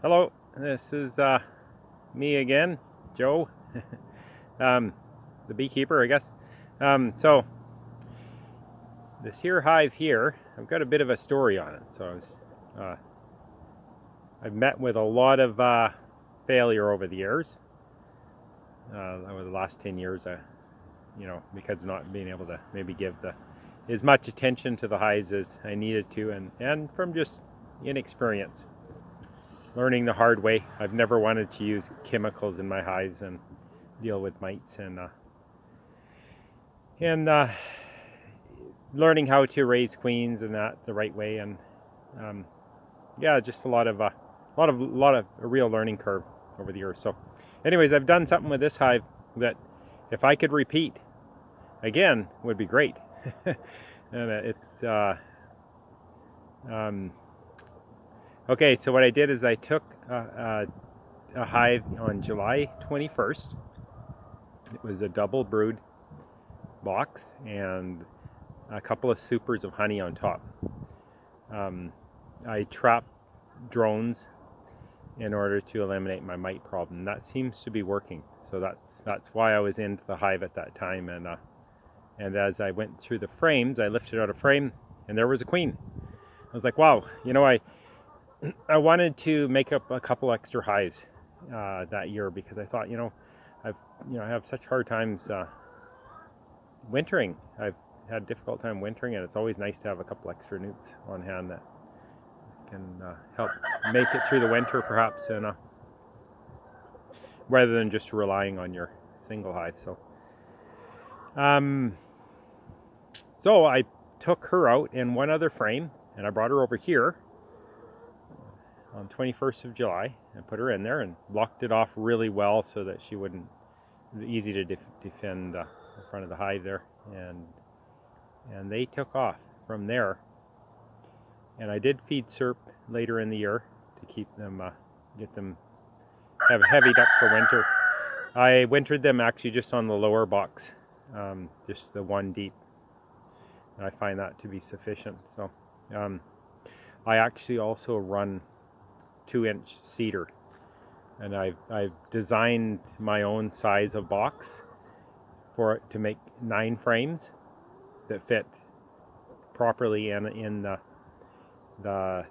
Hello, this is me again, Joe, the beekeeper, I guess. So this here hive here, I've got a bit of a story on it. So I've met with a lot of failure over the years, over the last 10 years, because of not being able to maybe give as much attention to the hives as I needed to, and from just inexperience. Learning the hard way. I've never wanted to use chemicals in my hives and deal with mites, and learning how to raise queens and that the right way, and yeah, just a real learning curve over the years. So, anyways, I've done something with this hive that, if I could repeat again, would be great. And it's okay, so what I did is I took a hive on July 21st. It was a double brood box and a couple of supers of honey on top. I trapped drones in order to eliminate my mite problem. That seems to be working, so that's why I was into the hive at that time. And as I went through the frames, I lifted out a frame, and there was a queen. I was like, wow, I wanted to make up a couple extra hives that year, because I thought, I have such hard times wintering. I've had a difficult time wintering, and it's always nice to have a couple extra newts on hand that can help make it through the winter, perhaps, and rather than just relying on your single hive. So I took her out in one other frame, and I brought her over here on 21st of July and put her in there and locked it off really well so that she wouldn't, easy to defend the front of the hive there, and they took off from there. And I did feed SERP later in the year to keep them, get them heavied up for winter. I wintered them actually just on the lower box, just the one deep. And I find that to be sufficient. So I actually also run 2-inch cedar, and I've designed my own size of box for it to make 9 frames that fit properly in the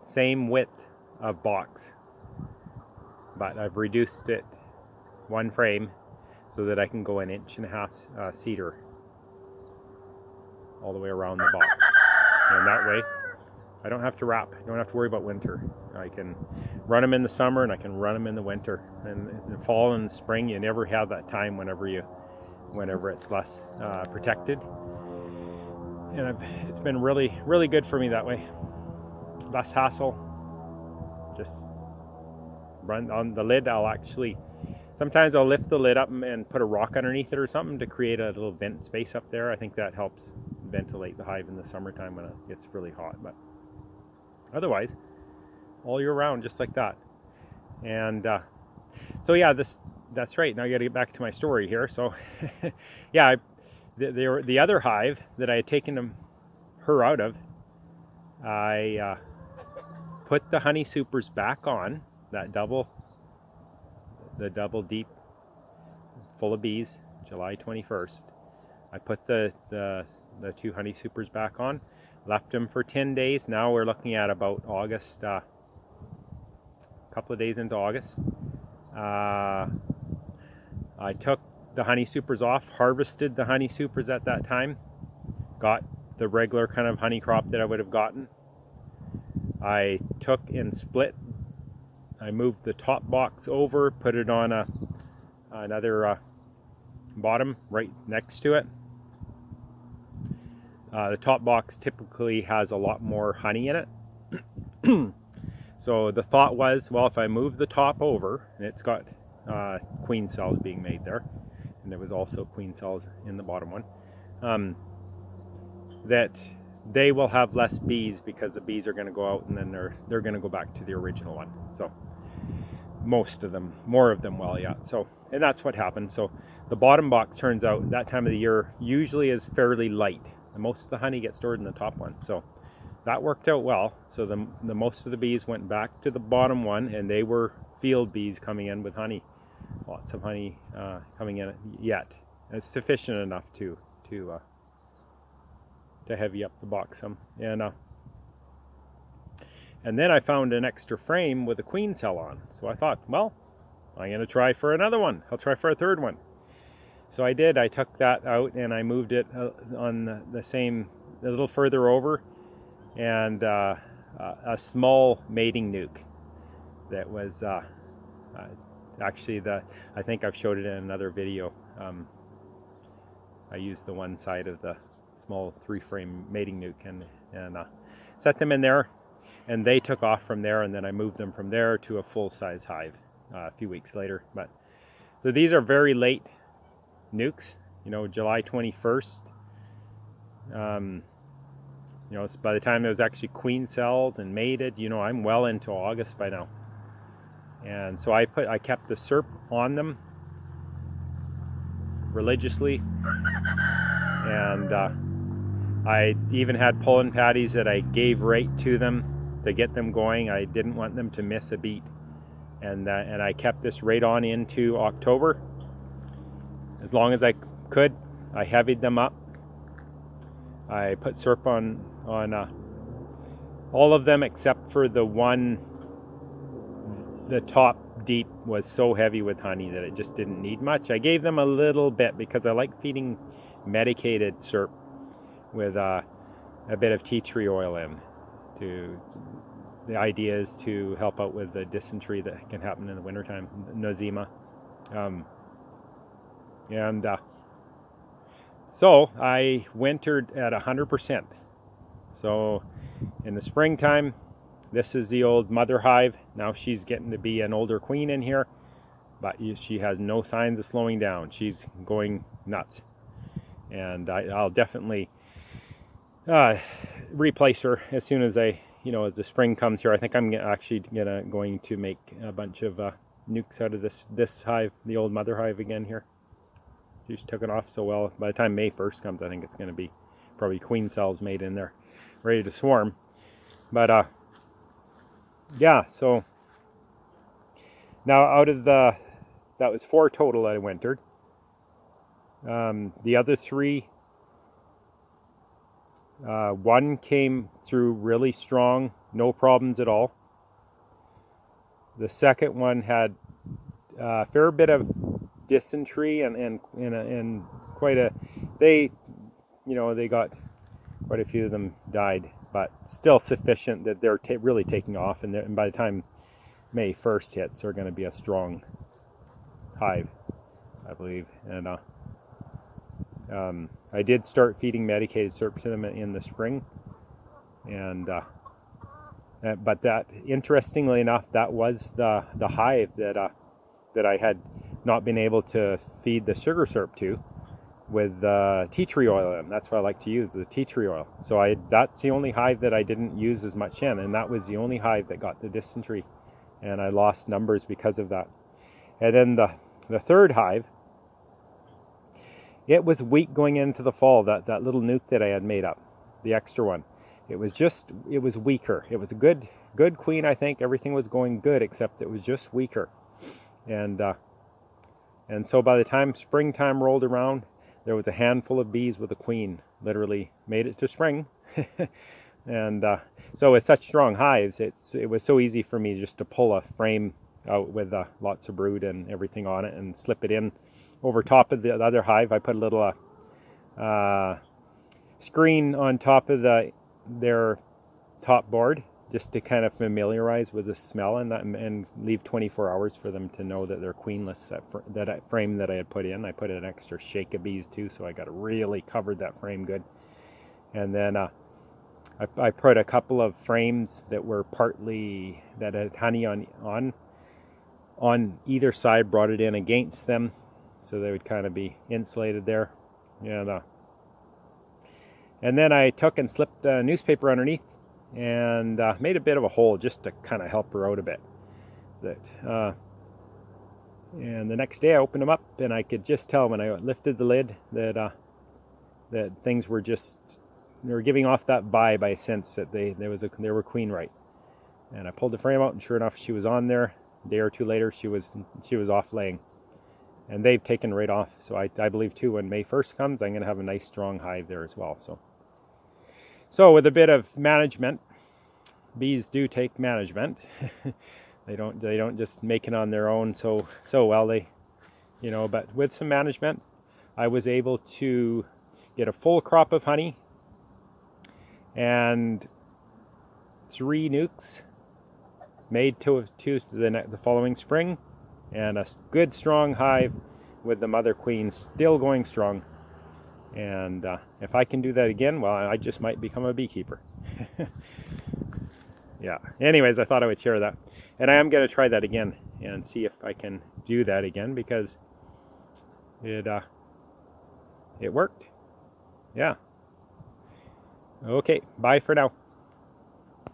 same width of box, but I've reduced it 1 frame so that I can go 1.5 inch cedar all the way around the box, and that way I don't have to wrap. I don't have to worry about winter. I can run them in the summer, and I can run them in the winter. And in the fall and the spring, you never have that time whenever it's less protected. And it's been really, really good for me that way. Less hassle. Just run on the lid. Sometimes I'll lift the lid up and put a rock underneath it or something to create a little vent space up there. I think that helps ventilate the hive in the summertime when it gets really hot. But otherwise, all year round, just like that. And so yeah, that's right. Now I got to get back to my story here. So yeah, the other hive that I had taken her out of, I put the honey supers back on, the double deep full of bees, July 21st. I put the 2 honey supers back on, left them for 10 days. Now we're looking at about August, a couple of days into August. I took the honey supers off, harvested the honey supers at that time, got the regular kind of honey crop that I would have gotten. I took and split. I moved the top box over, put it on another bottom right next to it. The top box typically has a lot more honey in it. So the thought was, well, if I move the top over, and it's got queen cells being made there, and there was also queen cells in the bottom one, that they will have less bees, because the bees are going to go out and then they're going to go back to the original one. So more of them will, yeah. So, and that's what happened. So the bottom box, turns out that time of the year, usually is fairly light. And most of the honey gets stored in the top one. So that worked out well. So the most of the bees went back to the bottom one, and they were field bees coming in with honey. Lots of honey coming in yet. It's sufficient enough to heavy up the box some. And then I found an extra frame with a queen cell on. So I thought, well, I'm going to try for another one. I'll try for a third one. So I did. I took that out and I moved it on the same, a little further over, and a small mating nuke that was actually I think I've showed it in another video. I used the one side of the small 3-frame mating nuke and set them in there, and they took off from there, and then I moved them from there to a full-size hive a few weeks later. But so these are very late nukes, you know, July 21st. You know, so by the time it was actually queen cells and mated, you know, I'm well into August by now. And so I kept the SERP on them religiously, and I even had pollen patties that I gave right to them to get them going. I didn't want them to miss a beat, and I kept this right on into October. As long as I could, I heavied them up. I put SERP on all of them except for the one. The top deep was so heavy with honey that it just didn't need much. I gave them a little bit because I like feeding medicated SERP with a bit of tea tree oil in. The idea is to help out with the dysentery that can happen in the wintertime, nosema. So I wintered at 100%. So in the springtime, this is the old mother hive. Now she's getting to be an older queen in here, but she has no signs of slowing down. She's going nuts. And I'll definitely replace her as soon as as the spring comes here. I think I'm actually going to make a bunch of nukes out of this hive, the old mother hive again here. She's took it off so well. By the time May 1st comes, I think it's going to be probably queen cells made in there, ready to swarm. But yeah, so now out of that was 4 total that I wintered. The other 3, one came through really strong, no problems at all. The second one had a fair bit of dysentery and quite a, they got quite a few of them died, but still sufficient that they're really taking off, and by the time May 1st hits, they're going to be a strong hive, I believe. And I did start feeding medicated SERP to them in the spring, and but that, interestingly enough, that was the hive that I had not been able to feed the sugar SERP to with tea tree oil in. That's what I like to use, the tea tree oil. So that's the only hive that I didn't use as much in, and that was the only hive that got the dysentery, and I lost numbers because of that. And then the third hive, it was weak going into the fall. That little nuke that I had made up, the extra one, it was weaker. It was a good queen, I think. Everything was going good, except it was just weaker. And so by the time springtime rolled around, there was a handful of bees with a queen. Literally made it to spring. And so with such strong hives, it was so easy for me just to pull a frame out with lots of brood and everything on it and slip it in over top of the other hive. I put a little screen on top of their top board, just to kind of familiarize with the smell and leave 24 hours for them to know that they're queenless. That frame that I had put in, I put an extra shake of bees too, so I got really covered that frame good. And then I put a couple of frames that were that had honey on either side, brought it in against them, so they would kind of be insulated there. And then I took and slipped a newspaper underneath and made a bit of a hole just to kind of help her out a bit. And the next day I opened them up, and I could just tell when I lifted the lid that things were just were giving off that vibe. I sensed that they were queen right. And I pulled the frame out, and sure enough, she was on there. A day or two later, she was off laying. And they've taken right off. So I believe too, when May 1st comes, I'm going to have a nice strong hive there as well. So with a bit of management, bees do take management. they don't just make it on their own so well. But with some management, I was able to get a full crop of honey and 3 nukes made to the following spring, and a good strong hive with the mother queen still going strong. And if I can do that again, well, I just might become a beekeeper. Yeah. Anyways, I thought I would share that. And I am going to try that again and see if I can do that again, because it worked. Yeah. Okay, bye for now.